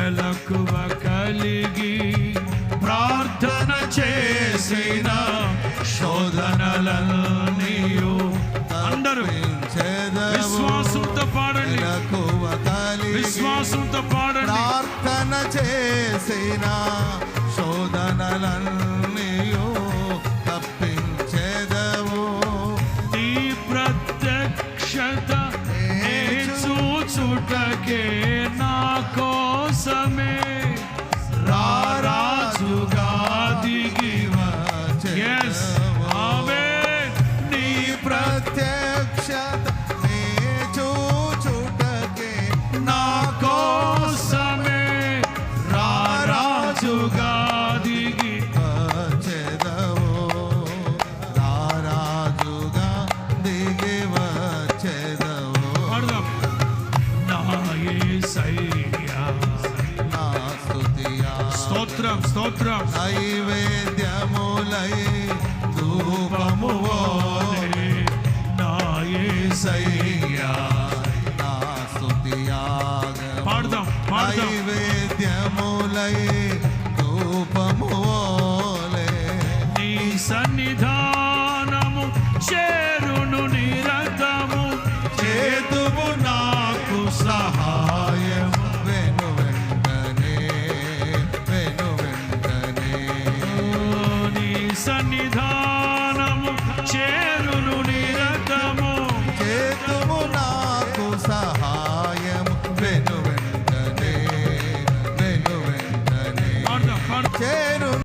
మెలకువ కలిగి ప్రార్థన చేసిన శోధనలన్నీయు అందరూ విశ్వాసంతో పాడండి, విశ్వాసంతో పాడండి. ప్రార్థన చేసిన శోధనలన్నీయు తప్పించేదవు. నీ ప్రత్యక్షత చూచుటకే నా కోసమే రారాజుగా దిగి వచ్చెదవు. ఆమేన్. నీ ప్రత్యక్షత చూచుటకే నా కోసమే రారాజుగా దిగి వచ్చెదవు. రారాజుగా దిగి వచ్చెదవు. పాడదాం. నా యేసయ్యా, నా స్తుతియా స్తోత్రం స్తోత్రం. నైవేద్యములై ధూపమువోలే నా యేసయ్యా, నా స్తుతియా పాడదాం పాడదాం. నైవేద్యములై ధూపమువోలే నీ సన్నిధానము చేరును నిరతము, చేతువు నాకు సహాయము. వెను వెంటనే నీ సన్నిధానము చేరును నిరతము, చేతుము నాకు